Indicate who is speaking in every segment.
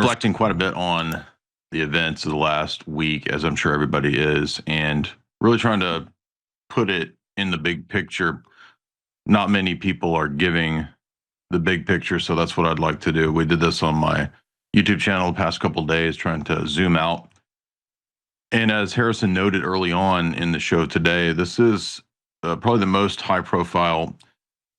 Speaker 1: reflecting quite a bit on the events of the last week, as I'm sure everybody is, and really trying to put it in the big picture. Not many people are giving the big picture, so that's what I'd like to do. We did this on my YouTube channel the past couple of days, trying to zoom out. And as Harrison noted early on in the show today, this is probably the most high-profile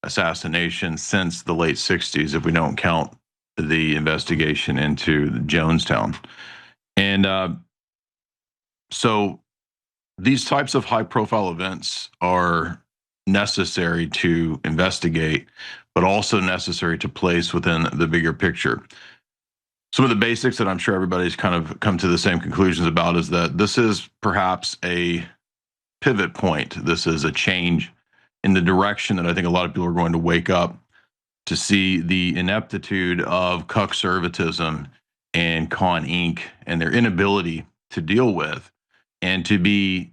Speaker 1: assassination since the late 60s, if we don't count the investigation into Jonestown. And so these types of high profile events are necessary to investigate, but also necessary to place within the bigger picture. Some of the basics that I'm sure everybody's kind of come to the same conclusions about is that this is perhaps a pivot point. This is a change in the direction that I think a lot of people are going to wake up to see the ineptitude of conservatism and Con Inc. and their inability to deal with and to be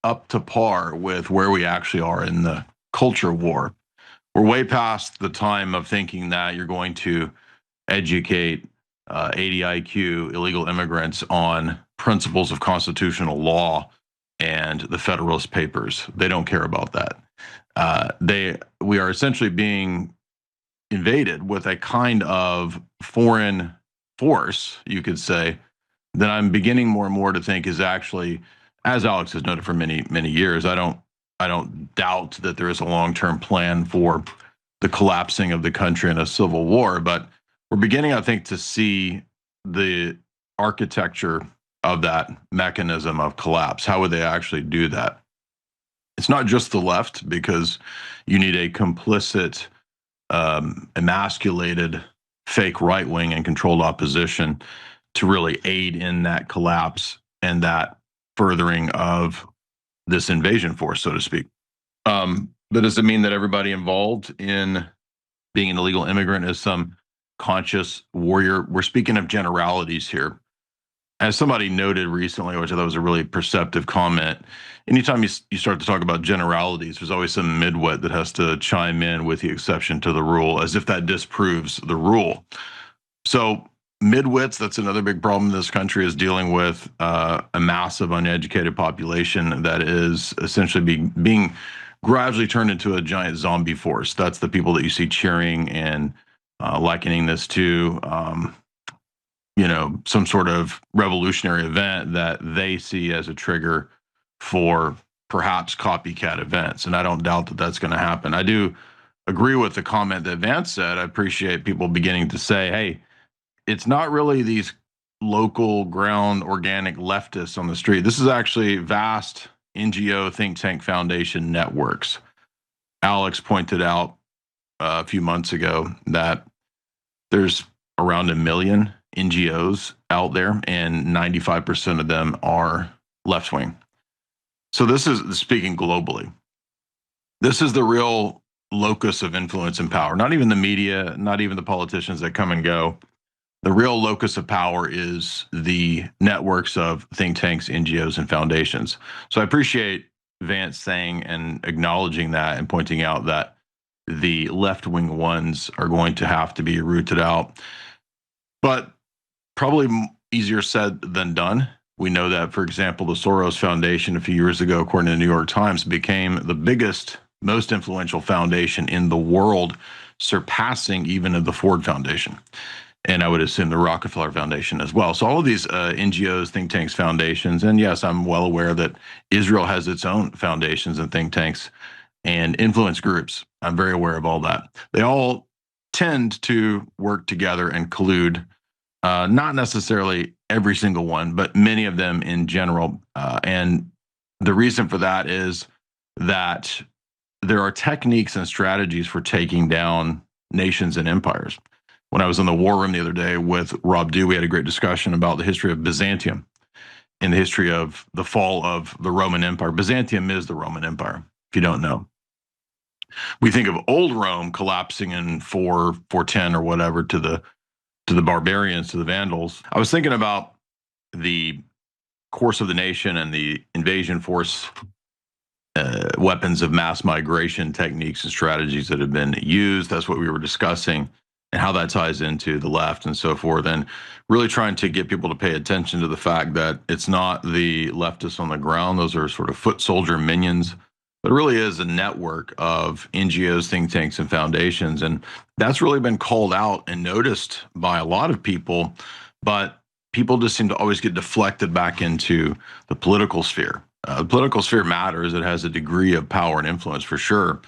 Speaker 1: up to par with where we actually are in the culture war. We're way past the time of thinking that you're going to educate 80 IQ illegal immigrants on principles of constitutional law and the Federalist Papers. They don't care about that. We are essentially being invaded with a kind of foreign force, you could say, that I'm beginning more and more to think is actually, as Alex has noted for many years, I don't doubt that there is a long-term plan for the collapsing of the country in a civil war, but we're beginning, I think, to see the architecture of that mechanism of collapse. How would they actually do that? It's not just the left, because you need a complicit, emasculated, fake right wing and controlled opposition to really aid in that collapse and that furthering of this invasion force, so to speak. But does it mean that everybody involved in being an illegal immigrant is some conscious warrior? We're speaking of generalities here. As somebody noted recently, which I thought was a really perceptive comment, anytime you start to talk about generalities, there's always some midwit that has to chime in with the exception to the rule, as if that disproves the rule. So midwits, that's another big problem in this country, is dealing with a massive uneducated population that is essentially being gradually turned into a giant zombie force. That's the people that you see cheering and likening this to some sort of revolutionary event that they see as a trigger for perhaps copycat events. And I don't doubt that that's going to happen. I do agree with the comment that Vance said. I appreciate people beginning to say, hey, it's not really these local ground organic leftists on the street. This is actually vast NGO think tank foundation networks. Alex pointed out a few months ago that there's around 1 million NGOs out there, and 95% of them are left wing. So this is speaking globally. This is the real locus of influence and power. Not even the media, not even the politicians that come and go. The real locus of power is the networks of think tanks, NGOs, and foundations. So I appreciate Vance saying and acknowledging that and pointing out that the left-wing ones are going to have to be rooted out. But probably easier said than done. We know that, for example, the Soros Foundation a few years ago, according to the New York Times, became the biggest, most influential foundation in the world, surpassing even the Ford Foundation. And I would assume the Rockefeller Foundation as well. So all of these NGOs, think tanks, foundations, and yes, I'm well aware that Israel has its own foundations and think tanks and influence groups. I'm very aware of all that. They all tend to work together and collude, not necessarily every single one, but many of them in general. And the reason for that is that there are techniques and strategies for taking down nations and empires. When I was in the war room the other day with Rob Dew, we had a great discussion about the history of Byzantium and the history of the fall of the Roman Empire. Byzantium is the Roman Empire, if you don't know. We think of old Rome collapsing in 410 or whatever to the barbarians, to the Vandals. I was thinking about the course of the nation and the invasion force weapons of mass migration techniques and strategies that have been used. That's what we were discussing. and how that ties into the left and so forth, and really trying to get people to pay attention to the fact that it's not the leftists on the ground. Those are sort of foot soldier minions, but it really is a network of NGOs, think tanks, and foundations. And that's really been called out and noticed by a lot of people, but people just seem to always get deflected back into the political sphere. The political sphere matters. It has a degree of power and influence for sure,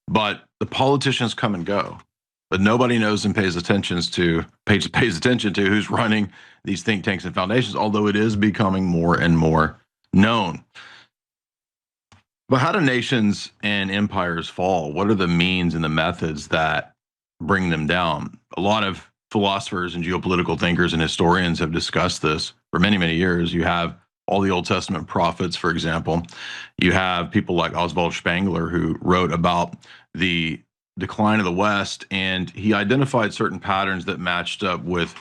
Speaker 1: but the politicians come and go. But nobody knows and pays attention to who's running these think tanks and foundations, although it is becoming more and more known. But how do nations and empires fall? What are the means and the methods that bring them down? A lot of philosophers and geopolitical thinkers and historians have discussed this for many, many years. You have all the Old Testament prophets, for example. You have people like Oswald Spengler, who wrote about the decline of the West, and he identified certain patterns that matched up with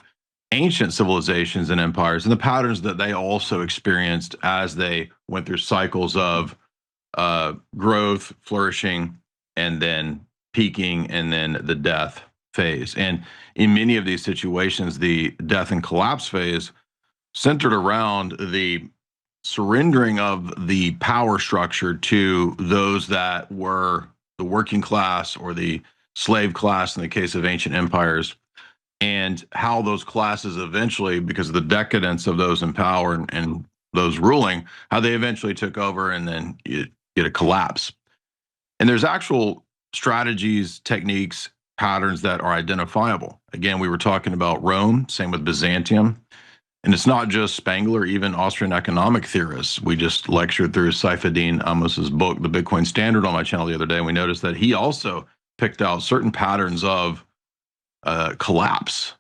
Speaker 1: ancient civilizations and empires, and the patterns that they also experienced as they went through cycles of growth, flourishing, and then peaking, and then the death phase. And in many of these situations, the death and collapse phase centered around the surrendering of the power structure to those that were the working class or the slave class in the case of ancient empires, and how those classes eventually, because of the decadence of those in power and those ruling, how they eventually took over, and then you get a collapse. And there's actual strategies, techniques, patterns that are identifiable. Again, we were talking about Rome, same with Byzantium. And it's not just Spengler, even Austrian economic theorists. We just lectured through Saifedean Amos's book, The Bitcoin Standard, on my channel the other day, and we noticed that he also picked out certain patterns of collapse.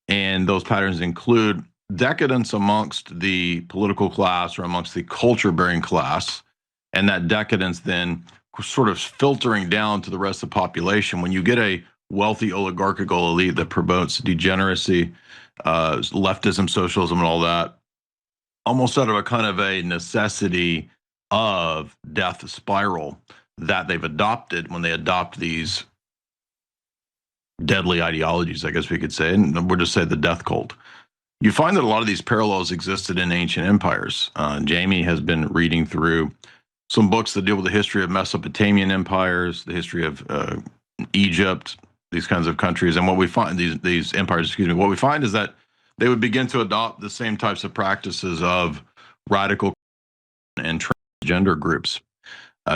Speaker 1: And those patterns include decadence amongst the political class or amongst the culture-bearing class, and that decadence then sort of filtering down to the rest of the population. When you get a wealthy oligarchical elite that promotes degeneracy, leftism, socialism, and all that, almost out of a kind of a necessity of death spiral that they've adopted when they adopt these deadly ideologies, I guess we could say, and we'll just say the death cult. You find that a lot of these parallels existed in ancient empires. Jamie has been reading through some books that deal with the history of Mesopotamian empires, the history of Egypt, these kinds of countries. And what we find, these empires, excuse me, what we find is that they would begin to adopt the same types of practices of radical and transgender groups.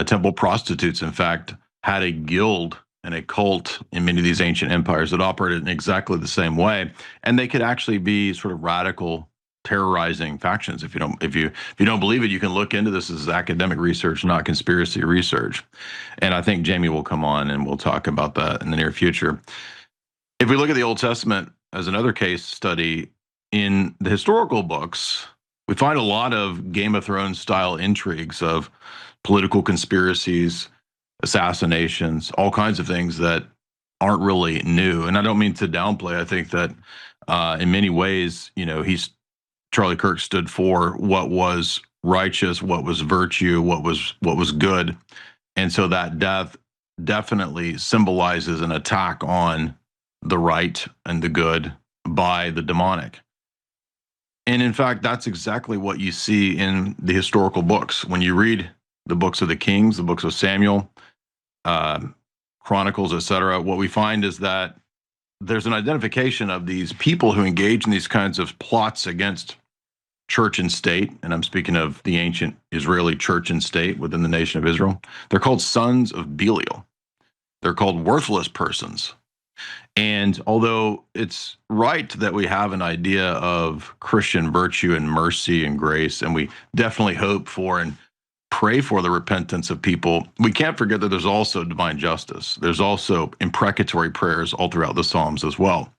Speaker 1: Temple prostitutes, in fact, had a guild and a cult in many of these ancient empires that operated in exactly the same way. And they could actually be sort of radical, terrorizing factions. If you don't believe it, you can look into this as academic research, not conspiracy research. And I think Jamie will come on and we'll talk about that in the near future. If we look at the Old Testament as another case study, in the historical books, we find a lot of Game of Thrones style intrigues of political conspiracies, assassinations, all kinds of things that aren't really new. And I don't mean to downplay. I think that in many ways, Charlie Kirk stood for what was righteous, what was virtue, what was good. And so that death definitely symbolizes an attack on the right and the good by the demonic. And in fact, that's exactly what you see in the historical books. When you read the books of the Kings, the books of Samuel, Chronicles, etc., what we find is that there's an identification of these people who engage in these kinds of plots against church and state, and I'm speaking of the ancient Israeli church and state within the nation of Israel. They're called sons of Belial. They're called worthless persons. And although it's right that we have an idea of Christian virtue and mercy and grace, and we definitely hope for and pray for the repentance of people, we can't forget that there's also divine justice. There's also imprecatory prayers all throughout the Psalms as well.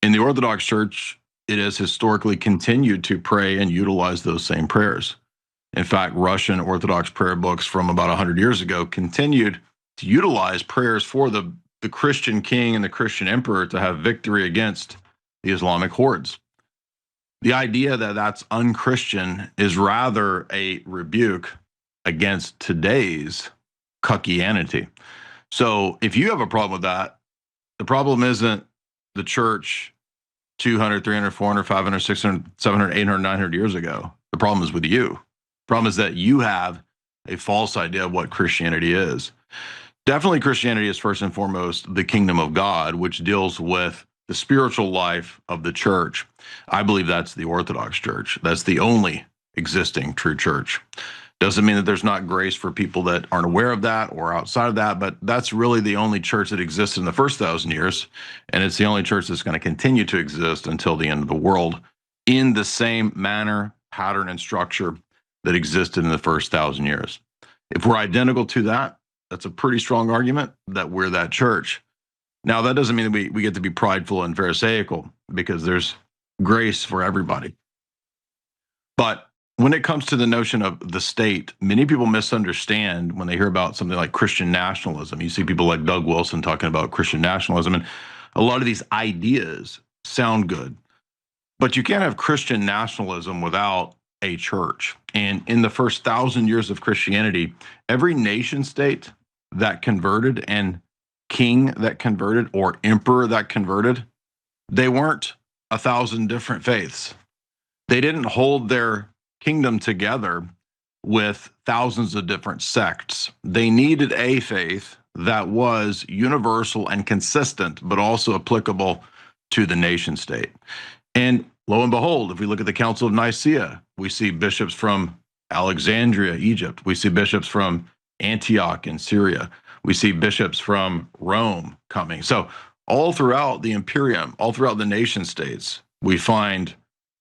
Speaker 1: In the Orthodox Church, it has historically continued to pray and utilize those same prayers. In fact, Russian Orthodox prayer books from about 100 years ago continued to utilize prayers for the Christian king and the Christian emperor to have victory against the Islamic hordes. The idea that that's unchristian is rather a rebuke against today's cuckianity. So if you have a problem with that, the problem isn't the church 200, 300, 400, 500, 600, 700, 800, 900 years ago. The problem is with you. The problem is that you have a false idea of what Christianity is. Definitely, Christianity is first and foremost the kingdom of God, which deals with the spiritual life of the church. I believe that's the Orthodox Church. That's the only existing true church. Doesn't mean that there's not grace for people that aren't aware of that or outside of that, but that's really the only church that existed in the first 1,000 years. And it's the only church that's going to continue to exist until the end of the world in the same manner, pattern, and structure that existed in the first 1,000 years. If we're identical to that, that's a pretty strong argument that we're that church. Now, that doesn't mean that we get to be prideful and pharisaical, because there's grace for everybody. But when it comes to the notion of the state, many people misunderstand when they hear about something like Christian nationalism. You see people like Doug Wilson talking about Christian nationalism, and a lot of these ideas sound good, but you can't have Christian nationalism without a church. And in the first 1,000 years of Christianity, every nation state that converted and king that converted or emperor that converted, they weren't 1,000 different faiths. They didn't hold their kingdom together with thousands of different sects. They needed a faith that was universal and consistent, but also applicable to the nation state. And lo and behold, if we look at the Council of Nicaea, we see bishops from Alexandria, Egypt. We see bishops from Antioch in Syria. We see bishops from Rome coming. So all throughout the imperium, all throughout the nation states, we find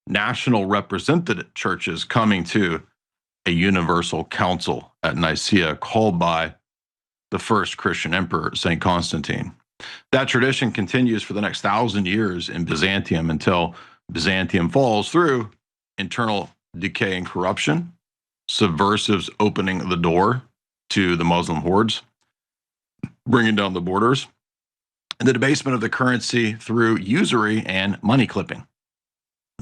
Speaker 1: national representative churches coming to a universal council at Nicaea called by the first Christian emperor, St. Constantine. That tradition continues for the next 1,000 years in Byzantium until Byzantium falls through internal decay and corruption, subversives opening the door to the Muslim hordes, bringing down the borders, and the debasement of the currency through usury and money clipping.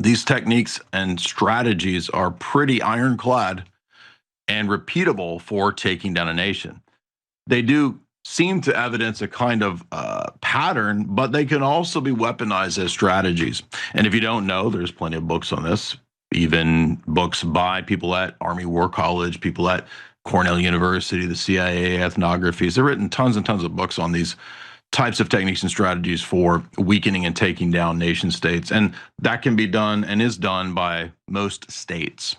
Speaker 1: These techniques and strategies are pretty ironclad and repeatable for taking down a nation. They do seem to evidence a kind of pattern, but they can also be weaponized as strategies. And if you don't know, there's plenty of books on this, even books by people at Army War College, people at Cornell University, the CIA, ethnographies. They've written tons and tons of books on these types of techniques and strategies for weakening and taking down nation states. And that can be done and is done by most states.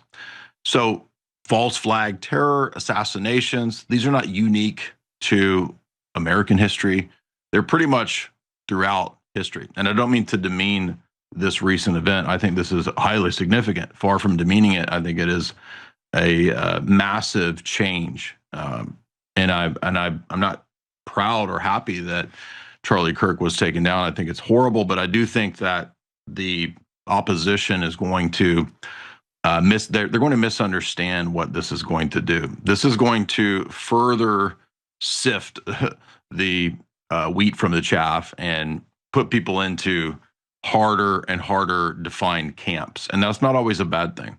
Speaker 1: So false flag terror, assassinations, these are not unique to American history. They're pretty much throughout history. And I don't mean to demean this recent event. I think this is highly significant. Far from demeaning it, I think it is a massive change. And I'm not proud or happy that Charlie Kirk was taken down. I think it's horrible, but I do think that the opposition is going to they're going to misunderstand what this is going to do. This is going to further sift the wheat from the chaff and put people into harder and harder defined camps. And that's not always a bad thing.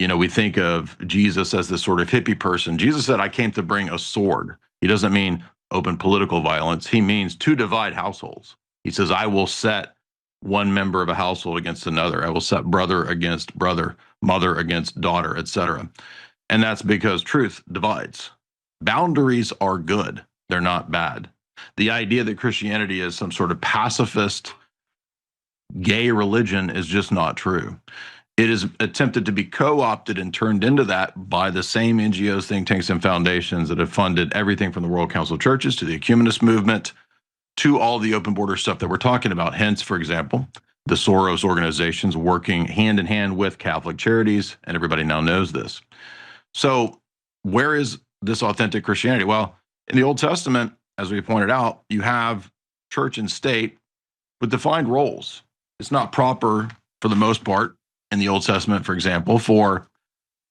Speaker 1: You know, we think of Jesus as this sort of hippie person. Jesus said, I came to bring a sword. He doesn't mean open political violence. He means to divide households. He says, I will set one member of a household against another. I will set brother against brother, mother against daughter, etc. And that's because truth divides. Boundaries are good. They're not bad. The idea that Christianity is some sort of pacifist, gay religion is just not true. It is attempted to be co-opted and turned into that by the same NGOs, think tanks, and foundations that have funded everything from the World Council of Churches to the Ecumenist movement to all the open border stuff that we're talking about. Hence, for example, the Soros organizations working hand in hand with Catholic Charities, and everybody now knows this. So where is this authentic Christianity? Well, in the Old Testament, as we pointed out, you have church and state with defined roles. It's not proper, for the most part, in the Old Testament, for example, for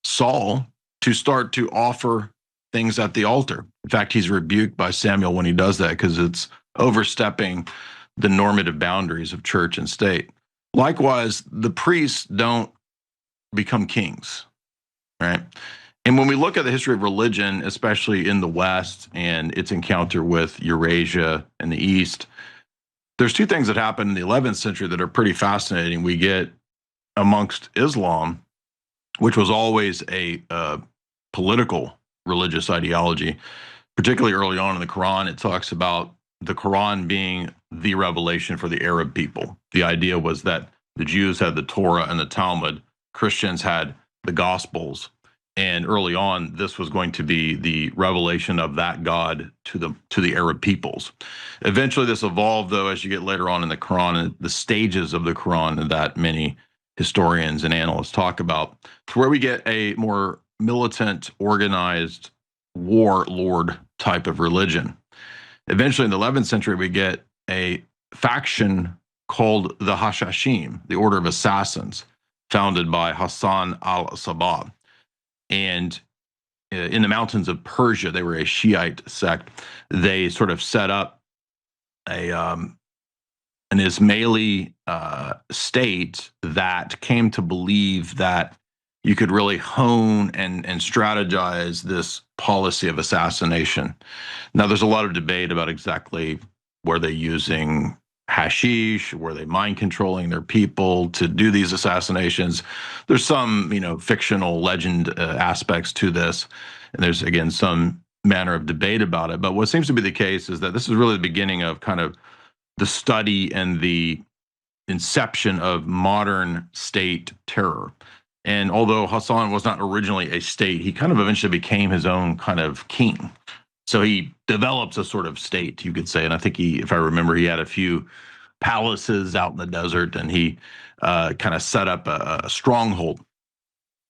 Speaker 1: Saul to start to offer things at the altar. In fact, he's rebuked by Samuel when he does that because it's overstepping the normative boundaries of church and state. Likewise, the priests don't become kings, right? And when we look at the history of religion, especially in the West and its encounter with Eurasia and the East, there's two things that happened in the 11th century that are pretty fascinating. We get amongst Islam, which was always a political religious ideology, particularly early on in the Quran. It talks about the Quran being the revelation for the Arab people. The idea was that the Jews had the Torah and the Talmud, Christians had the Gospels, and early on, this was going to be the revelation of that God to the Arab peoples. Eventually, this evolved, though, as you get later on in the Quran, and the stages of the Quran that many historians and analysts talk about, to where we get a more militant, organized warlord type of religion. Eventually, in the 11th century, we get a faction called the Hashashim, the Order of Assassins, founded by Hassan al-Sabah. And in the mountains of Persia, they were a Shiite sect. They sort of set up an Ismaili state that came to believe that you could really hone and strategize this policy of assassination. Now, there's a lot of debate about exactly were they using hashish, were they mind controlling their people to do these assassinations. There's some, fictional legend aspects to this, and there's again some manner of debate about it. But what seems to be the case is that this is really the beginning of kind of the study and the inception of modern state terror. And although Hassan was not originally a state, he kind of eventually became his own kind of king. So he develops a sort of state, you could say. And I think if I remember, he had a few palaces out in the desert, and he kind of set up a stronghold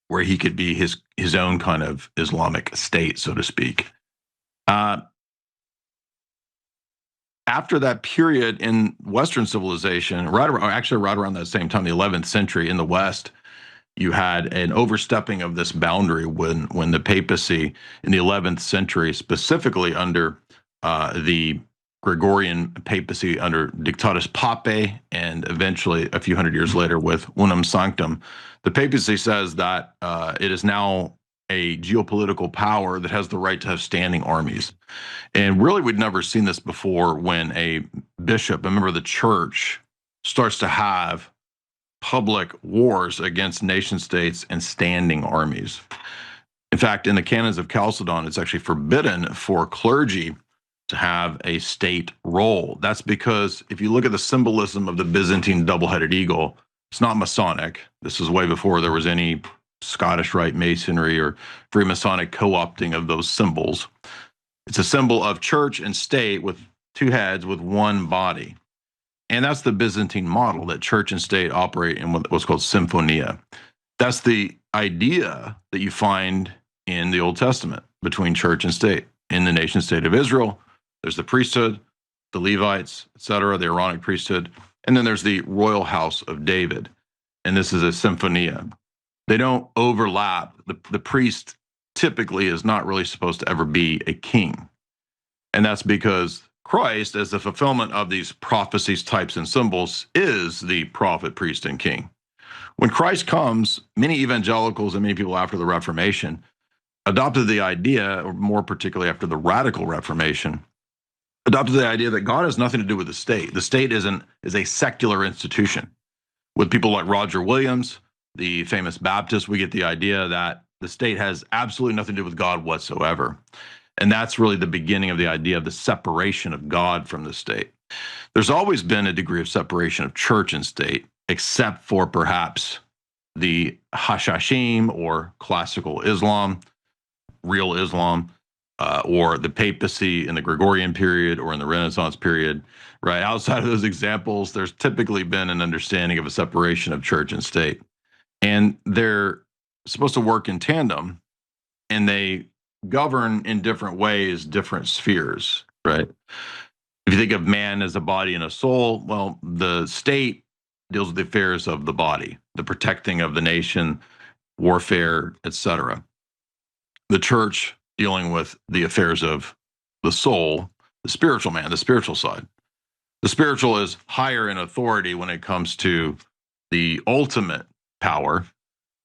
Speaker 1: where he could be his own kind of Islamic state, so to speak. After that period in Western civilization, right around that same time, the 11th century in the West, you had an overstepping of this boundary when the papacy in the 11th century, specifically under the Gregorian papacy under Dictatus Papae, and eventually a few hundred years later with Unum Sanctum, the papacy says that it is now a geopolitical power that has the right to have standing armies. And really, we'd never seen this before when a bishop, a member of the church, starts to have public wars against nation states and standing armies. In fact, in the canons of Chalcedon, it's actually forbidden for clergy to have a state role. That's because if you look at the symbolism of the Byzantine double-headed eagle, it's not Masonic. This is way before there was any Scottish Rite Masonry or Freemasonic co-opting of those symbols. It's a symbol of church and state with two heads with one body. And that's the Byzantine model, that church and state operate in what's called symphonia. That's the idea that you find in the Old Testament between church and state. In the nation state of Israel, there's the priesthood, the Levites, etc., the Aaronic priesthood, and then there's the royal house of David. And this is a symphonia. They don't overlap. The priest typically is not really supposed to ever be a king. And that's because Christ, as the fulfillment of these prophecies, types, and symbols, is the prophet, priest, and king. When Christ comes, many evangelicals and many people after the Reformation adopted the idea, or more particularly after the Radical Reformation, adopted the idea that God has nothing to do with the state. The state is a secular institution. With people like Roger Williams, the famous Baptist, we get the idea that the state has absolutely nothing to do with God whatsoever. And that's really the beginning of the idea of the separation of God from the state. There's always been a degree of separation of church and state, except for perhaps the Hashashim or classical Islam, real Islam, or the papacy in the Gregorian period or in the Renaissance period, right? Outside of those examples, there's typically been an understanding of a separation of church and state. And they're supposed to work in tandem, and they govern in different ways, different spheres, right? If you think of man as a body and a soul, well, the state deals with the affairs of the body, the protecting of the nation, warfare, etc. The church dealing with the affairs of the soul, the spiritual man, the spiritual side. The spiritual is higher in authority when it comes to the ultimate power,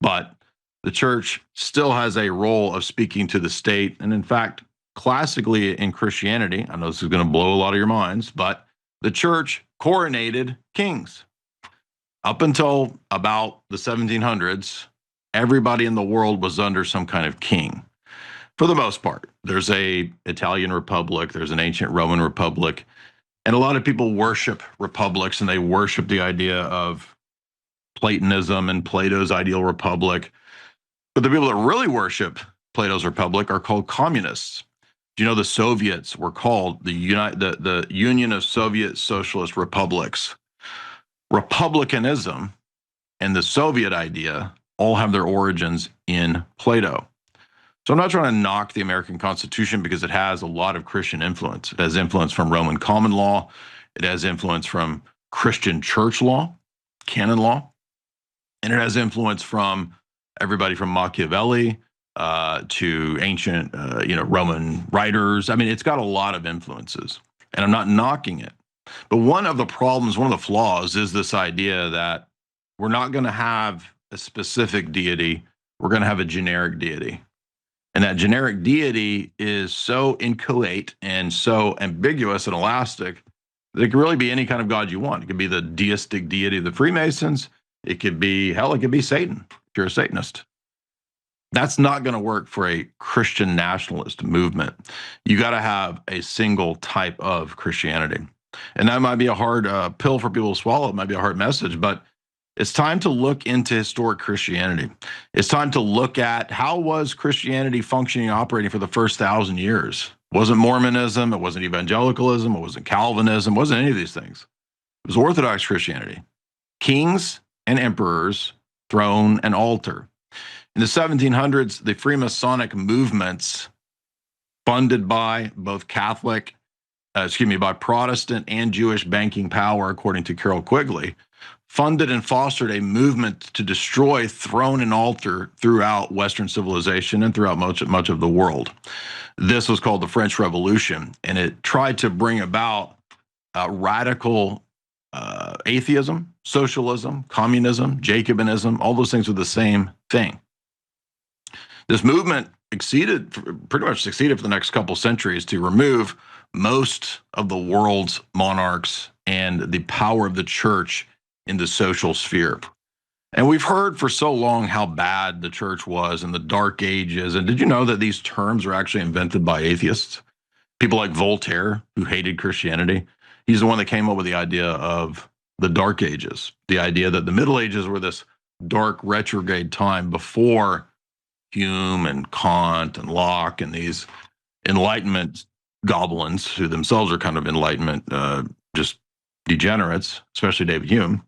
Speaker 1: but the church still has a role of speaking to the state. And in fact, classically in Christianity, I know this is going to blow a lot of your minds, but the church coronated kings. Up until about the 1700s, everybody in the world was under some kind of king. For the most part, there's a Italian republic, there's an ancient Roman republic, and a lot of people worship republics and they worship the idea of Platonism and Plato's ideal republic. But the people that really worship Plato's republic are called communists. Do you know the Soviets were called the Union of Soviet Socialist Republics? Republicanism and the Soviet idea all have their origins in Plato. So I'm not trying to knock the American Constitution because it has a lot of Christian influence. It has influence from Roman common law. It has influence from Christian church law, canon law. And it has influence from everybody from Machiavelli to ancient, Roman writers. I mean, it's got a lot of influences, and I'm not knocking it. But one of the problems, one of the flaws is this idea that we're not going to have a specific deity. We're going to have a generic deity. And that generic deity is so inchoate and so ambiguous and elastic that it could really be any kind of God you want. It could be the deistic deity of the Freemasons. It could be, hell, it could be Satan, if you're a Satanist. That's not going to work for a Christian nationalist movement. You got to have a single type of Christianity. And that might be a hard pill for people to swallow. It might be a hard message, but it's time to look into historic Christianity. It's time to look at how was Christianity functioning and operating for the first 1,000 years. It wasn't Mormonism. It wasn't evangelicalism. It wasn't Calvinism. It wasn't any of these things. It was Orthodox Christianity. Kings and emperors, throne and altar. In the 1700s, the Freemasonic movements funded by both by Protestant and Jewish banking power, according to Carol Quigley, funded and fostered a movement to destroy throne and altar throughout Western civilization and throughout much of the world. This was called the French Revolution, and it tried to bring about radical atheism, socialism, communism, Jacobinism. All those things were the same thing. This movement pretty much succeeded for the next couple centuries to remove most of the world's monarchs and the power of the church in the social sphere. And we've heard for so long how bad the church was in the Dark Ages. And did you know that these terms are actually invented by atheists? People like Voltaire, who hated Christianity, he's the one that came up with the idea of the Dark Ages, the idea that the Middle Ages were this dark retrograde time before Hume and Kant and Locke and these Enlightenment goblins, who themselves are kind of Enlightenment just degenerates, especially David Hume.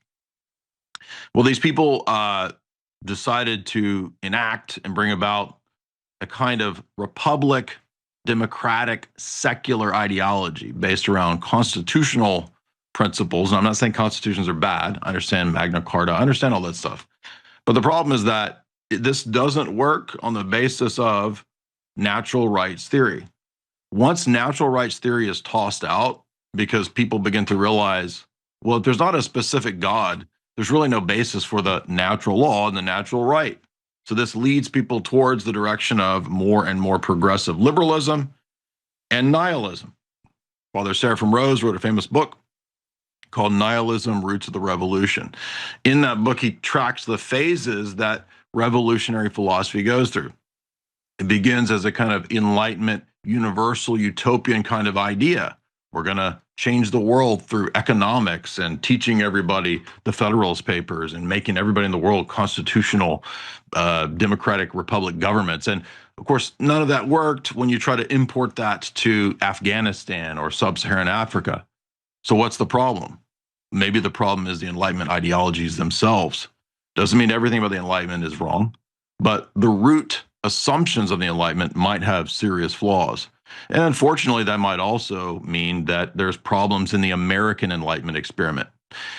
Speaker 1: Well, these people decided to enact and bring about a kind of republic, democratic, secular ideology based around constitutional principles. And I'm not saying constitutions are bad. I understand Magna Carta. I understand all that stuff. But the problem is that this doesn't work on the basis of natural rights theory. Once natural rights theory is tossed out, because people begin to realize, well, if there's not a specific God, there's really no basis for the natural law and the natural right. So this leads people towards the direction of more and more progressive liberalism and nihilism. Father Seraphim Rose wrote a famous book called Nihilism, Roots of the Revolution. In that book, he tracks the phases that revolutionary philosophy goes through. It begins as a kind of Enlightenment, universal, utopian kind of idea. We're going to change the world through economics and teaching everybody the Federalist Papers and making everybody in the world constitutional, democratic republic governments. And of course, none of that worked when you try to import that to Afghanistan or sub-Saharan Africa. So what's the problem? Maybe the problem is the Enlightenment ideologies themselves. Doesn't mean everything about the Enlightenment is wrong, but the root assumptions of the Enlightenment might have serious flaws. And unfortunately, that might also mean that there's problems in the American Enlightenment experiment.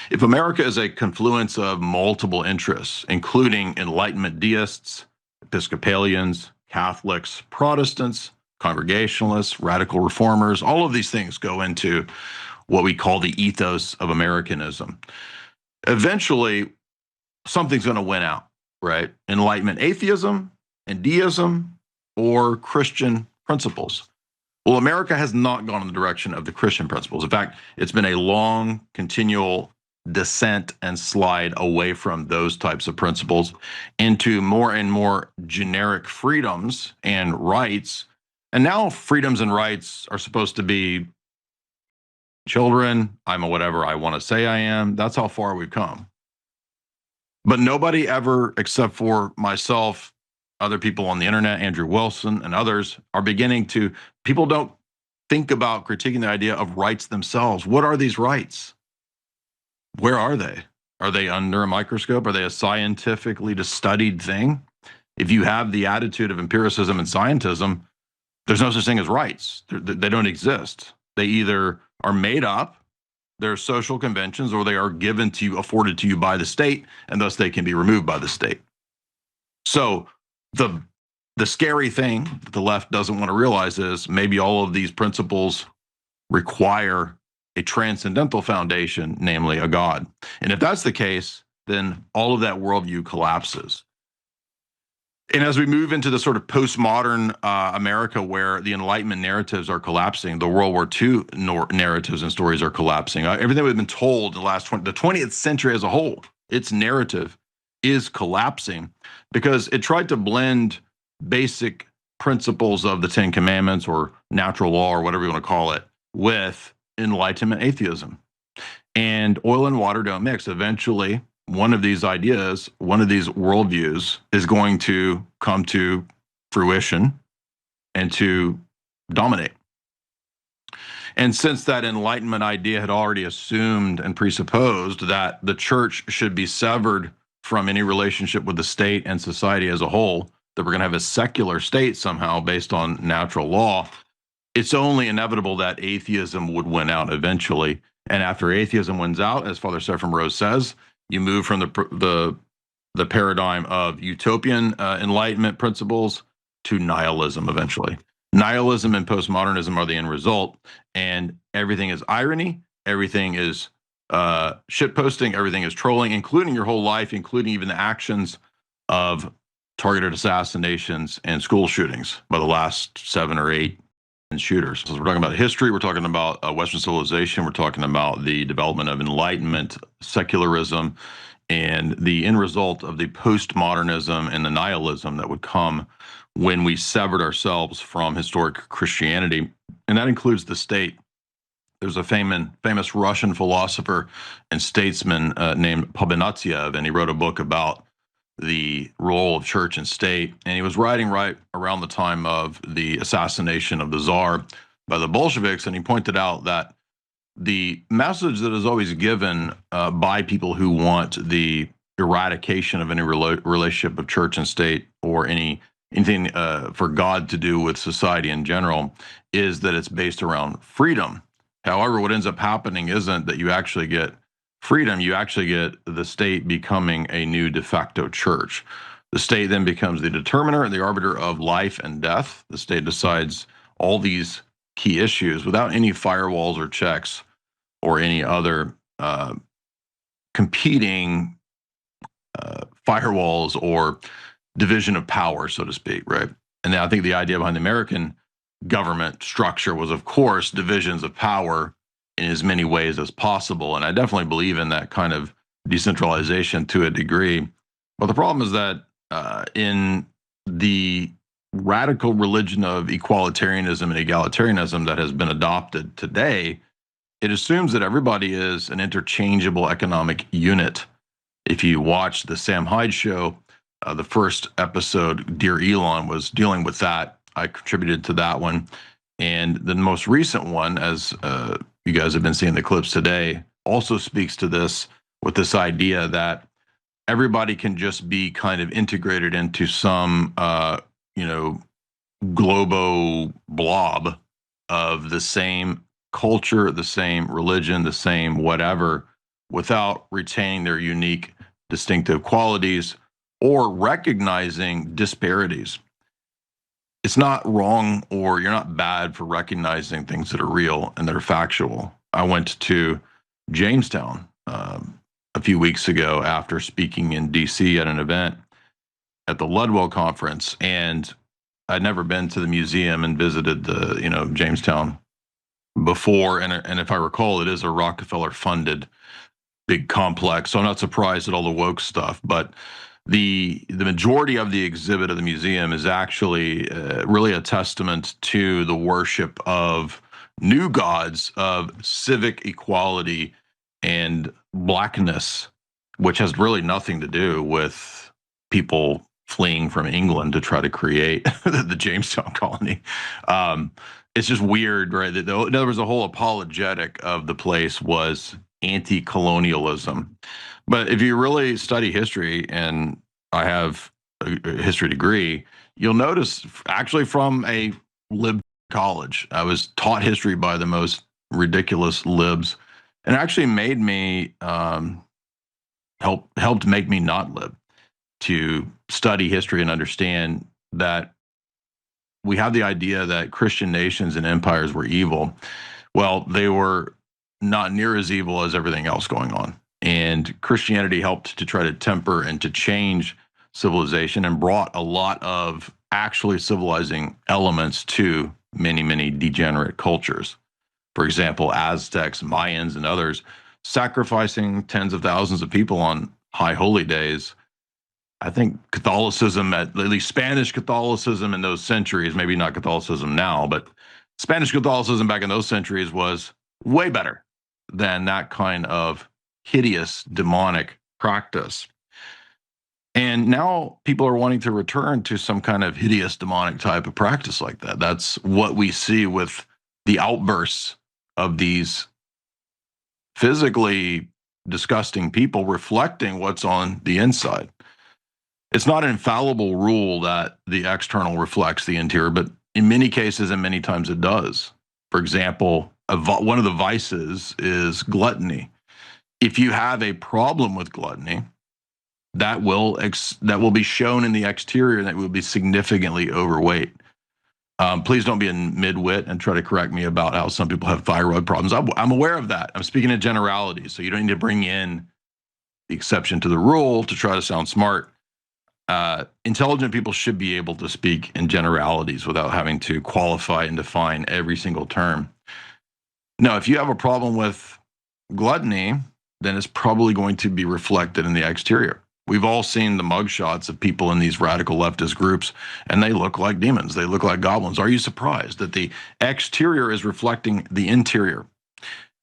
Speaker 1: If America is a confluence of multiple interests, including Enlightenment deists, Episcopalians, Catholics, Protestants, Congregationalists, radical reformers, all of these things go into what we call the ethos of Americanism. Eventually, something's going to win out, right? Enlightenment atheism and deism, or Christian principles. Well, America has not gone in the direction of the Christian principles. In fact, it's been a long, continual descent and slide away from those types of principles into more and more generic freedoms and rights. And now freedoms and rights are supposed to be children, I'm a whatever I want to say I am. That's how far we've come. But nobody ever, except for myself, other people on the internet, Andrew Wilson and others, are beginning to, people don't think about critiquing the idea of rights themselves. What are these rights? Where are they? Are they under a microscope? Are they a scientifically studied thing? If you have the attitude of empiricism and scientism, there's no such thing as rights. They don't exist. They either are made up, they're social conventions, or they are given to you, afforded to you by the state, and thus they can be removed by the state. So the scary thing that the left doesn't want to realize is maybe all of these principles require a transcendental foundation, namely a God. And if that's the case, then all of that worldview collapses. And as we move into the sort of postmodern America where the Enlightenment narratives are collapsing, the World War II narratives and stories are collapsing. Everything we've been told in the last the 20th century as a whole, its narrative is collapsing because it tried to blend basic principles of the Ten Commandments or natural law or whatever you want to call it with Enlightenment atheism. And oil and water don't mix. Eventually, one of these ideas, one of these worldviews is going to come to fruition and to dominate. And since that Enlightenment idea had already assumed and presupposed that the church should be severed from any relationship with the state and society as a whole, that we're going to have a secular state somehow based on natural law, it's only inevitable that atheism would win out eventually. And after atheism wins out, as Father Sephiroth Rose says, you move from the paradigm of utopian Enlightenment principles to nihilism eventually. Nihilism and postmodernism are the end result, and everything is irony, everything is shitposting, everything is trolling, including your whole life, including even the actions of targeted assassinations and school shootings by the last 7 or 8 shooters. So we're talking about history, we're talking about Western civilization, we're talking about the development of Enlightenment, secularism, and the end result of the postmodernism and the nihilism that would come when we severed ourselves from historic Christianity. And that includes the state. There's a famous Russian philosopher and statesman named Pabanatiev, and he wrote a book about the role of church and state. And he was writing right around the time of the assassination of the Tsar by the Bolsheviks. And he pointed out that the message that is always given by people who want the eradication of any relationship of church and state or anything for God to do with society in general is that it's based around freedom. However, what ends up happening isn't that you actually get freedom, you actually get the state becoming a new de facto church. The state then becomes the determiner and the arbiter of life and death. The state decides all these key issues without any firewalls or checks or any other competing firewalls or division of power, so to speak, right? And I think the idea behind the American government structure was, of course, divisions of power in as many ways as possible. And I definitely believe in that kind of decentralization to a degree. But the problem is that in the radical religion of equalitarianism and egalitarianism that has been adopted today, it assumes that everybody is an interchangeable economic unit. If you watch the Sam Hyde show, the first episode, Dear Elon, was dealing with that. I contributed to that one. And the most recent one, as you guys have been seeing the clips today, also speaks to this with this idea that everybody can just be kind of integrated into some, globo blob of the same culture, the same religion, the same whatever, without retaining their unique, distinctive qualities or recognizing disparities. It's not wrong, or you're not bad for recognizing things that are real and that are factual. I went to Jamestown a few weeks ago after speaking in DC at an event at the Ludwell conference, and I'd never been to the museum and visited the, Jamestown before, and if I recall, it is a Rockefeller funded big complex. So I'm not surprised at all the woke stuff, but the majority of the exhibit of the museum is actually really a testament to the worship of new gods of civic equality and blackness, which has really nothing to do with people fleeing from England to try to create the Jamestown colony. Um, it's just weird, right? In other words, the whole apologetic of the place was anti-colonialism. But if you really study history, and I have a history degree, you'll notice actually from a lib college, I was taught history by the most ridiculous libs, and it actually made me helped make me not lib to study history and understand that we have the idea that Christian nations and empires were evil. Well, they were not near as evil as everything else going on. And Christianity helped to try to temper and to change civilization and brought a lot of actually civilizing elements to many, many degenerate cultures. For example, Aztecs, Mayans, and others sacrificing tens of thousands of people on high holy days. I think Catholicism, at least Spanish Catholicism in those centuries, maybe not Catholicism now, but Spanish Catholicism back in those centuries was way better than that kind of hideous demonic practice. And now people are wanting to return to some kind of hideous demonic type of practice like that. That's what we see with the outbursts of these physically disgusting people reflecting what's on the inside. It's not an infallible rule that the external reflects the interior, but in many cases and many times it does. For example, one of the vices is gluttony. If you have a problem with gluttony, that will be shown in the exterior, and that will be significantly overweight. Please don't be a midwit and try to correct me about how some people have thyroid problems. I'm aware of that. I'm speaking in generalities, so you don't need to bring in the exception to the rule to try to sound smart. Intelligent people should be able to speak in generalities without having to qualify and define every single term. Now, if you have a problem with gluttony, then it's probably going to be reflected in the exterior. We've all seen the mugshots of people in these radical leftist groups, and they look like demons. They look like goblins. Are you surprised that the exterior is reflecting the interior?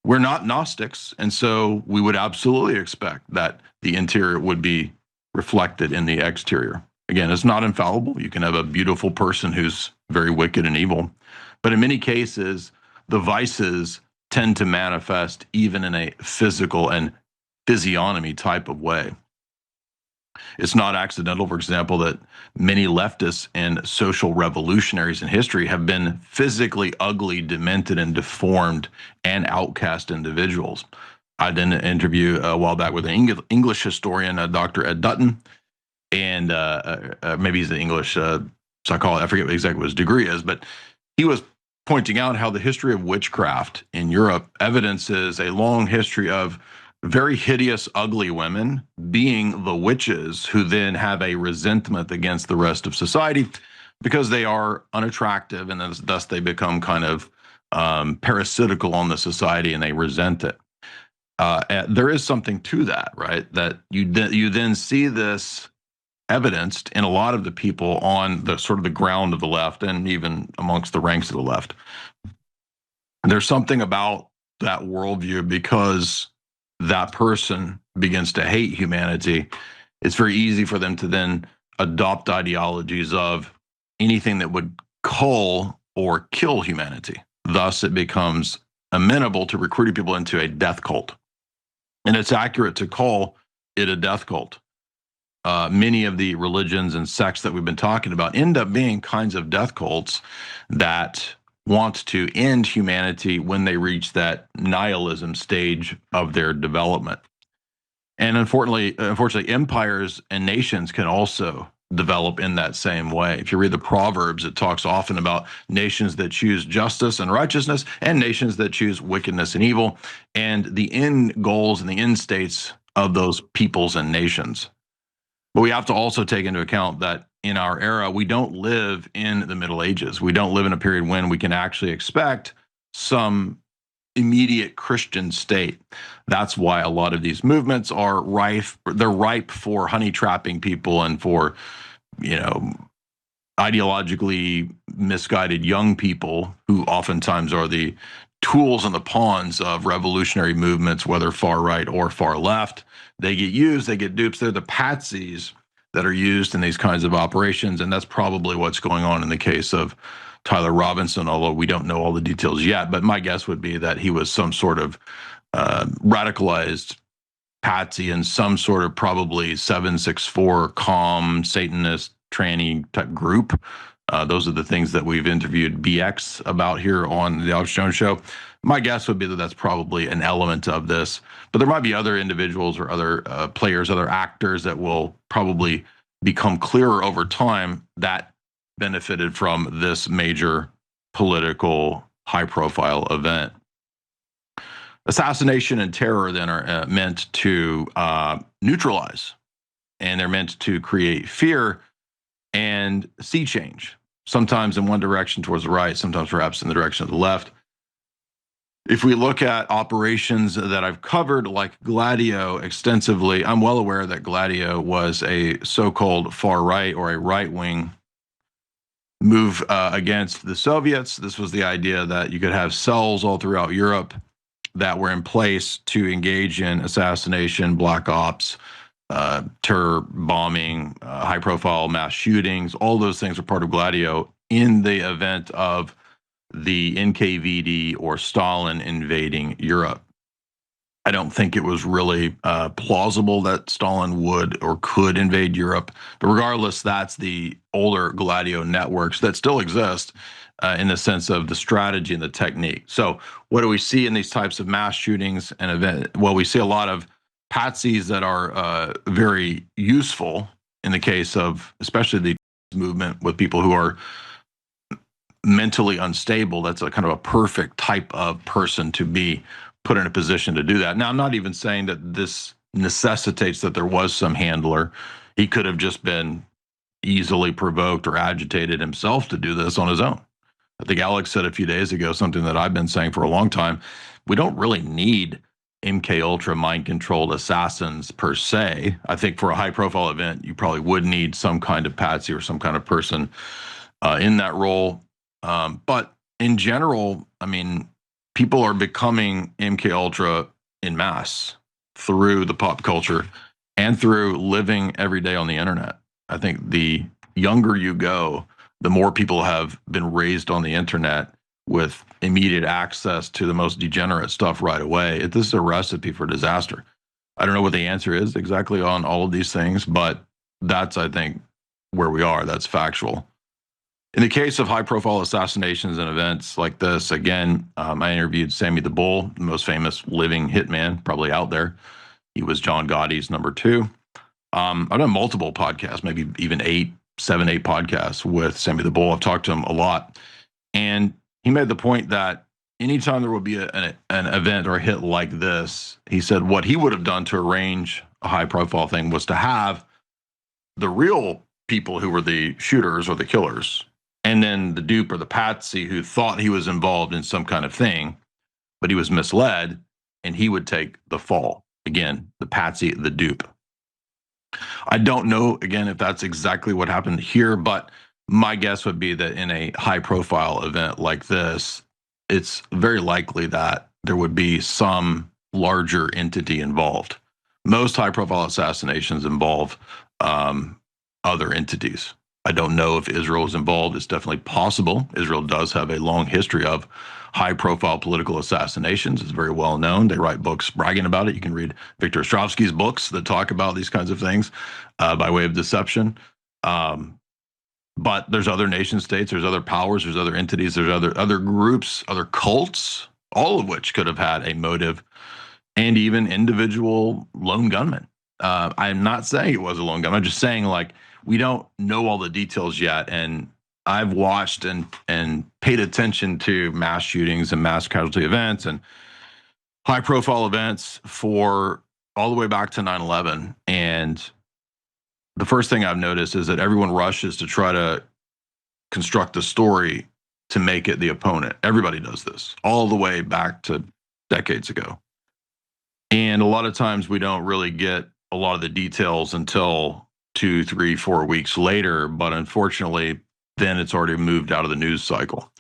Speaker 1: We're not Gnostics, and so we would absolutely expect that the interior would be reflected in the exterior. Again, it's not infallible. You can have a beautiful person who's very wicked and evil, but in many cases, the vices tend to manifest even in a physical and physiognomy type of way. It's not accidental, for example, that many leftists and social revolutionaries in history have been physically ugly, demented, and deformed and outcast individuals. I did an interview a while back with an English historian, Dr. Ed Dutton, and maybe he's an English psychologist. I forget exactly what his degree is, but he was pointing out how the history of witchcraft in Europe evidences a long history of very hideous, ugly women being the witches who then have a resentment against the rest of society because they are unattractive, and thus they become kind of parasitical on the society and they resent it. There is something to that, right? That you then see this evidenced in a lot of the people on the sort of the ground of the left and even amongst the ranks of the left. There's something about that worldview because that person begins to hate humanity. It's very easy for them to then adopt ideologies of anything that would cull or kill humanity. Thus, it becomes amenable to recruiting people into a death cult. And it's accurate to call it a death cult. Many of the religions and sects that we've been talking about end up being kinds of death cults that want to end humanity when they reach that nihilism stage of their development. And unfortunately, empires and nations can also develop in that same way. If you read the Proverbs, it talks often about nations that choose justice and righteousness and nations that choose wickedness and evil, and the end goals and the end states of those peoples and nations. But we have to also take into account that in our era, we don't live in the Middle Ages. We don't live in a period when we can actually expect some immediate Christian state. That's why a lot of these movements are rife. They're ripe for honey trapping people and for, you know, ideologically misguided young people who oftentimes are the tools and the pawns of revolutionary movements, whether far right or far left. They get used, they get dupes. They're the patsies that are used in these kinds of operations. And that's probably what's going on in the case of Tyler Robinson, although we don't know all the details yet. But my guess would be that he was some sort of radicalized patsy in some sort of probably 764 calm Satanist tranny type group. Those are the things that we've interviewed BX about here on the Alex Jones Show. My guess would be that that's probably an element of this, but there might be other individuals or other players, other actors that will probably become clearer over time that benefited from this major political high-profile event. Assassination and terror then are meant to neutralize, and they're meant to create fear and sea change, sometimes in one direction towards the right, sometimes perhaps in the direction of the left. If we look at operations that I've covered, like Gladio extensively, I'm well aware that Gladio was a so-called far right or a right-wing move against the Soviets. This was the idea that you could have cells all throughout Europe that were in place to engage in assassination, black ops, terror bombing, high-profile mass shootings. All those things are part of Gladio in the event of the NKVD or Stalin invading Europe. I don't think it was really plausible that Stalin would or could invade Europe. But regardless, that's the older Gladio networks that still exist in the sense of the strategy and the technique. So what do we see in these types of mass shootings and events? Well, we see a lot of patsies that are very useful in the case of especially the movement with people who are mentally unstable. That's a kind of a perfect type of person to be put in a position to do that. Now, I'm not even saying that this necessitates that there was some handler. He could have just been easily provoked or agitated himself to do this on his own. I think Alex said a few days ago something that I've been saying for a long time. We don't really need MK Ultra mind controlled assassins per se. I think for a high profile event, you probably would need some kind of patsy or some kind of person in that role. But in general, I mean, people are becoming MK Ultra in mass through the pop culture and through living every day on the internet. I think the younger you go, the more people have been raised on the internet with immediate access to the most degenerate stuff right away. This is a recipe for disaster. I don't know what the answer is exactly on all of these things, but that's, I think, where we are. That's factual. In the case of high-profile assassinations and events like this, again, I interviewed Sammy the Bull, the most famous living hitman probably out there. He was John Gotti's number two. I've done multiple podcasts, maybe even 7, 8 podcasts with Sammy the Bull. I've talked to him a lot. And he made the point that anytime there would be an event or a hit like this, he said what he would have done to arrange a high-profile thing was to have the real people who were the shooters or the killers, and then the dupe or the patsy who thought he was involved in some kind of thing, but he was misled, and he would take the fall. Again, the patsy, the dupe. I don't know, again, if that's exactly what happened here, but my guess would be that in a high-profile event like this, it's very likely that there would be some larger entity involved. Most high-profile assassinations involve other entities. I don't know if Israel is involved. It's definitely possible. Israel does have a long history of high-profile political assassinations. It's very well known. They write books bragging about it. You can read Victor Ostrovsky's books that talk about these kinds of things by way of deception. But there's other nation states, there's other powers, there's other entities, there's other groups, other cults, all of which could have had a motive, and even individual lone gunmen. I'm not saying it was a lone gunman. I'm just saying, like, we don't know all the details yet. And I've watched and paid attention to mass shootings and mass casualty events and high profile events for all the way back to 9/11. And the first thing I've noticed is that everyone rushes to try to construct a story to make it the opponent. Everybody does this all the way back to decades ago. And a lot of times we don't really get a lot of the details until 2, 3, 4 weeks later. But unfortunately, then it's already moved out of the news cycle.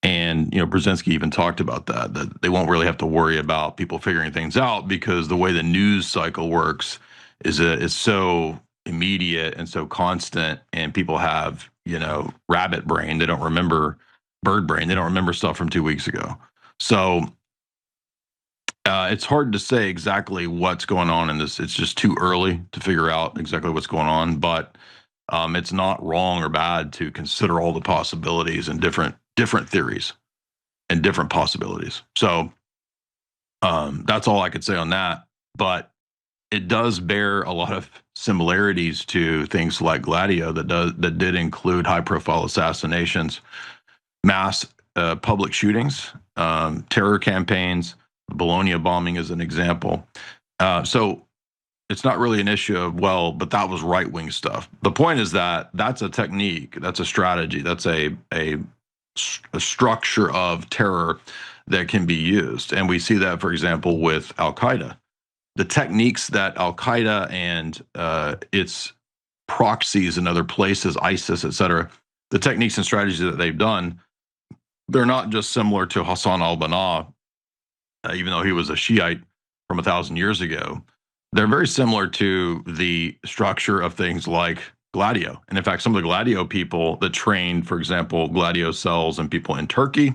Speaker 1: And Brzezinski even talked about that they won't really have to worry about people figuring things out because the way the news cycle works is that it's so immediate and so constant, and people have rabbit brain. They don't remember bird brain. They don't remember stuff from 2 weeks ago. So it's hard to say exactly what's going on in this. It's just too early to figure out exactly what's going on. But it's not wrong or bad to consider all the possibilities and different theories and different possibilities. So that's all I could say on that. But it does bear a lot of similarities to things like Gladio that did include high-profile assassinations, mass public shootings, terror campaigns. The Bologna bombing is an example. So it's not really an issue of, well, but that was right-wing stuff. The point is that that's a technique, that's a strategy, that's a structure of terror that can be used. And we see that, for example, with Al-Qaeda. The techniques that Al-Qaeda and its proxies in other places, ISIS, et cetera, the techniques and strategies that they've done, they're not just similar to Hassan al-Banna, even though he was a Shiite from 1,000 years ago. They're very similar to the structure of things like Gladio. And in fact, some of the Gladio people that trained, for example, Gladio cells and people in Turkey,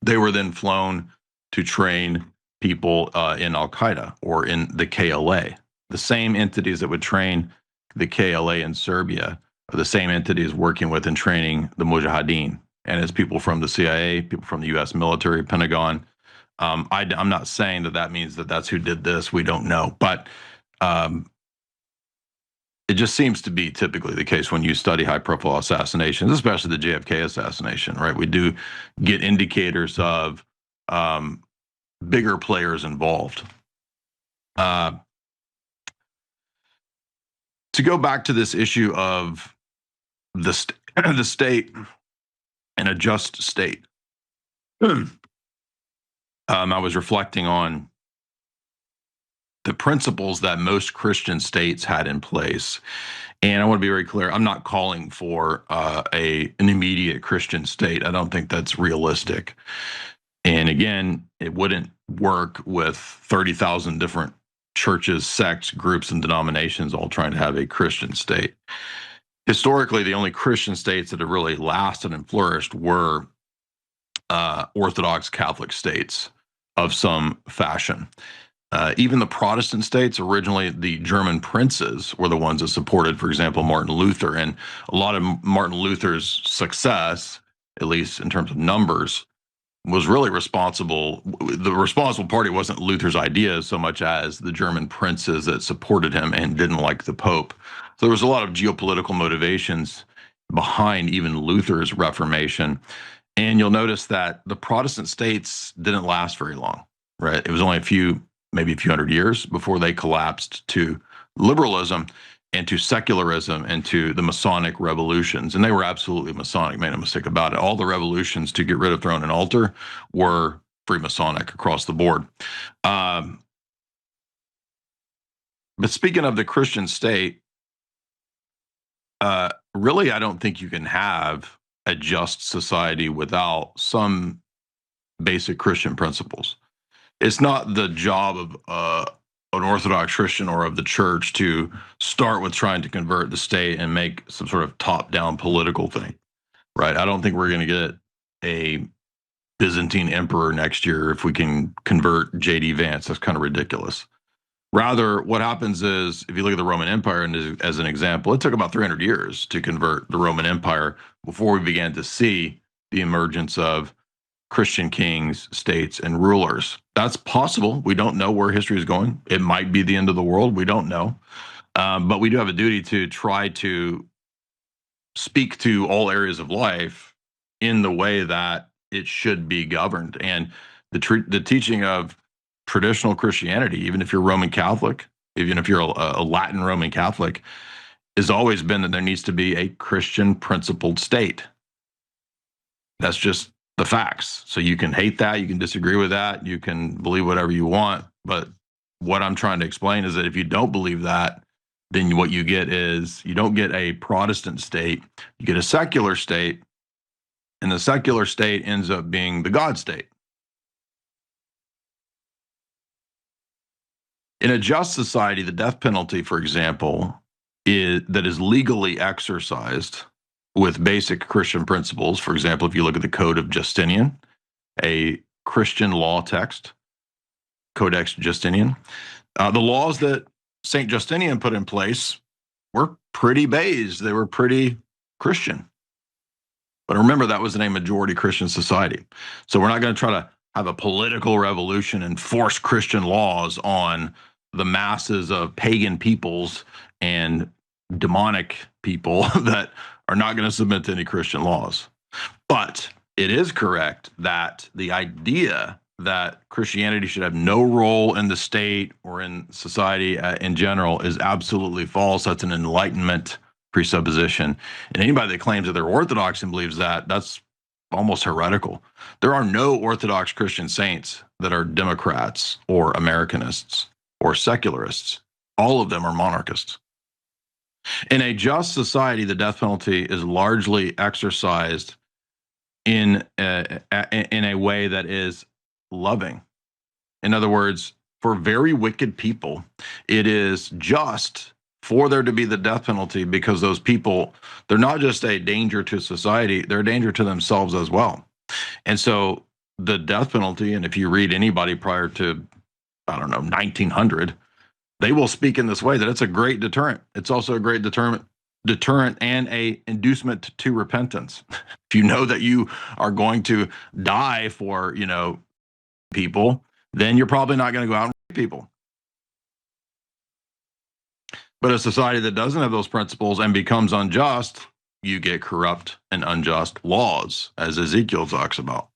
Speaker 1: they were then flown to train people in Al-Qaeda or in the KLA. The same entities that would train the KLA in Serbia are the same entities working with and training the Mujahideen. And it's people from the CIA, people from the U.S. military, Pentagon. I'm not saying that means that that's who did this. We don't know. But it just seems to be typically the case when you study high-profile assassinations, especially the JFK assassination, right? We do get indicators of bigger players involved. To go back to this issue of the state and a just state, I was reflecting on the principles that most Christian states had in place. And I want to be very clear, I'm not calling for an immediate Christian state. I don't think that's realistic. And again, it wouldn't work with 30,000 different churches, sects, groups, and denominations all trying to have a Christian state. Historically, the only Christian states that have really lasted and flourished were Orthodox Catholic states of some fashion. Even the Protestant states, originally the German princes were the ones that supported, for example, Martin Luther. And a lot of Martin Luther's success, at least in terms of numbers, was really responsible. The responsible party wasn't Luther's ideas so much as the German princes that supported him and didn't like the Pope. So there was a lot of geopolitical motivations behind even Luther's Reformation. And you'll notice that the Protestant states didn't last very long, right? It was only maybe a few hundred years before they collapsed to liberalism and to secularism and to the Masonic revolutions. And they were absolutely Masonic, made no mistake about it. All the revolutions to get rid of throne and altar were Freemasonic across the board. But speaking of the Christian state, really, I don't think you can have a just society without some basic Christian principles. It's not the job of an Orthodox Christian or of the church to start with trying to convert the state and make some sort of top-down political thing, right? I don't think we're going to get a Byzantine emperor next year if we can convert J.D. Vance. That's kind of ridiculous. Rather, what happens is, if you look at the Roman Empire as an example, it took about 300 years to convert the Roman Empire before we began to see the emergence of Christian kings, states, and rulers. That's possible. We don't know where history is going. It might be the end of the world. We don't know. But we do have a duty to try to speak to all areas of life in the way that it should be governed. And the teaching of traditional Christianity, even if you're Roman Catholic, even if you're a Latin Roman Catholic, has always been that there needs to be a Christian principled state. That's just the facts. So you can hate that, you can disagree with that, you can believe whatever you want. But what I'm trying to explain is that if you don't believe that, then what you get is you don't get a Protestant state, you get a secular state, and the secular state ends up being the God state. In a just society, the death penalty, for example, that is legally exercised with basic Christian principles. For example, if you look at the Code of Justinian, a Christian law text, Codex Justinian, the laws that St. Justinian put in place were pretty beige. They were pretty Christian. But remember, that was in a majority Christian society. So we're not going to try to have a political revolution and force Christian laws on the masses of pagan peoples and demonic people that are not going to submit to any Christian laws. But it is correct that the idea that Christianity should have no role in the state or in society in general is absolutely false. That's an Enlightenment presupposition. And anybody that claims that they're Orthodox and believes that, that's almost heretical. There are no Orthodox Christian saints that are Democrats or Americanists or secularists. All of them are monarchists. In a just society, the death penalty is largely exercised in a way that is loving. In other words, for very wicked people, it is just for there to be the death penalty because those people, they're not just a danger to society, they're a danger to themselves as well. And so the death penalty, and if you read anybody prior to, 1900, they will speak in this way that it's a great deterrent. It's also a great deterrent and a inducement to repentance. If you know that you are going to die for, people, then you're probably not going to go out and rape people. But a society that doesn't have those principles and becomes unjust, you get corrupt and unjust laws, as Ezekiel talks about.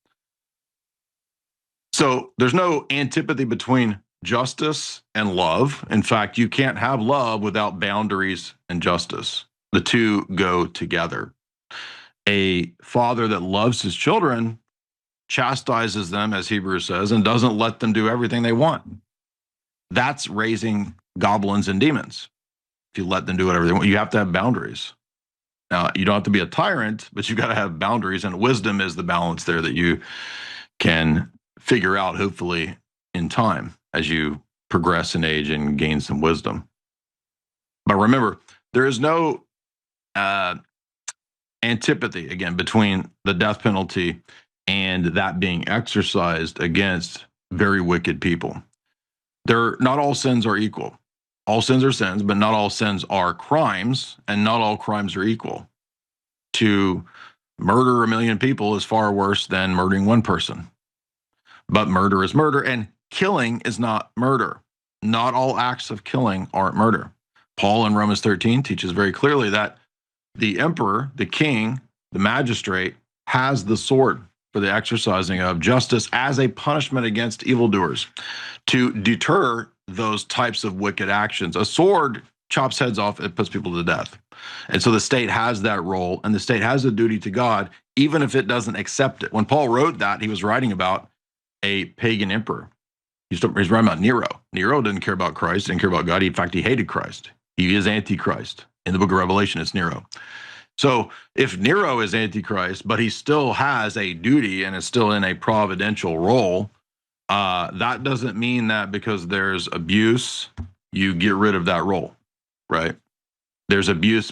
Speaker 1: So there's no antipathy between justice and love. In fact, you can't have love without boundaries and justice. The two go together. A father that loves his children chastises them, as Hebrews says, and doesn't let them do everything they want. That's raising goblins and demons. If you let them do whatever they want, you have to have boundaries. Now, you don't have to be a tyrant, but you got to have boundaries, and wisdom is the balance there that you can figure out, hopefully, in time as you progress in age and gain some wisdom. But remember, there is no antipathy, again, between the death penalty and that being exercised against very wicked people. Not all sins are equal. All sins are sins, but not all sins are crimes, and not all crimes are equal. To murder 1 million people is far worse than murdering one person. But murder is murder, and killing is not murder. Not all acts of killing are murder. Paul in Romans 13 teaches very clearly that the emperor, the king, the magistrate has the sword for the exercising of justice as a punishment against evildoers to deter those types of wicked actions. A sword chops heads off, it puts people to death. And so the state has that role, and the state has a duty to God, even if it doesn't accept it. When Paul wrote that, he was writing about a pagan emperor. He's writing about Nero. Nero didn't care about Christ, didn't care about God. In fact, he hated Christ. He is Antichrist. In the book of Revelation, it's Nero. So if Nero is Antichrist, but he still has a duty and is still in a providential role, that doesn't mean that because there's abuse, you get rid of that role, right? There's abuse.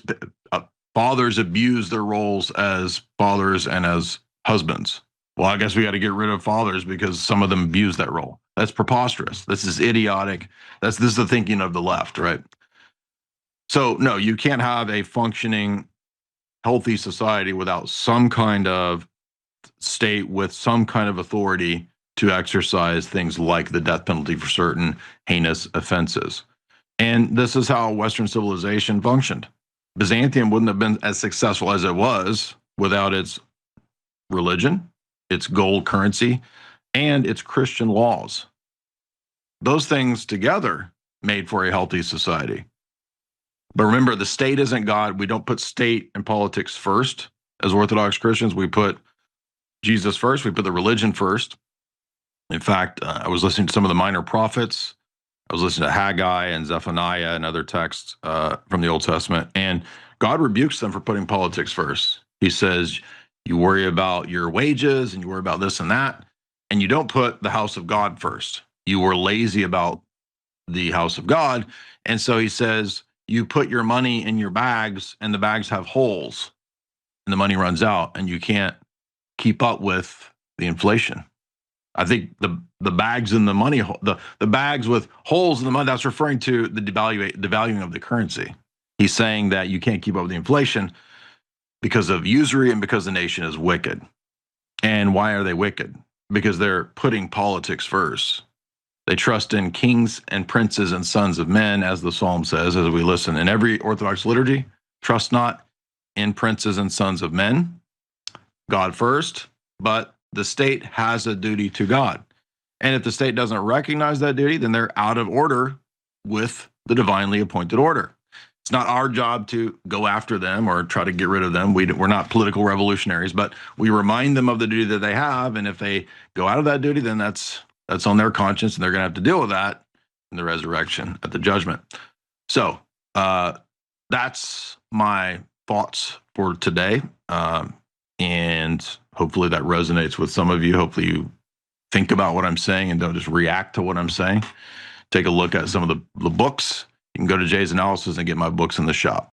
Speaker 1: Fathers abuse their roles as fathers and as husbands. Well, I guess we got to get rid of fathers because some of them abuse that role. That's preposterous. This is idiotic. This is the thinking of the left, right? So no, you can't have a functioning, healthy society without some kind of state with some kind of authority to exercise things like the death penalty for certain heinous offenses. And this is how Western civilization functioned. Byzantium wouldn't have been as successful as it was without its religion, its gold currency, and its Christian laws. Those things together made for a healthy society. But remember, the state isn't God. We don't put state and politics first. As Orthodox Christians, we put Jesus first. We put the religion first. In fact, I was listening to some of the minor prophets. I was listening to Haggai and Zephaniah and other texts from the Old Testament. And God rebukes them for putting politics first. He says, you worry about your wages and you worry about this and that, and you don't put the house of God first. You were lazy about the house of God. And so he says, you put your money in your bags and the bags have holes and the money runs out and you can't keep up with the inflation. I think the bags in the money, the bags with holes in the money, that's referring to the devaluing of the currency. He's saying that you can't keep up with the inflation because of usury and because the nation is wicked. And why are they wicked? Because they're putting politics first. They trust in kings and princes and sons of men, as the psalm says, as we listen in every Orthodox liturgy. Trust not in princes and sons of men, God first, but the state has a duty to God. And if the state doesn't recognize that duty, then they're out of order with the divinely appointed order. It's not our job to go after them or try to get rid of them. We're not political revolutionaries, but we remind them of the duty that they have. And if they go out of that duty, then that's on their conscience, and they're going to have to deal with that in the resurrection at the judgment. So that's my thoughts for today. And hopefully that resonates with some of you. Hopefully you think about what I'm saying and don't just react to what I'm saying. Take a look at some of the books. You can go to Jay's Analysis and get my books in the shop.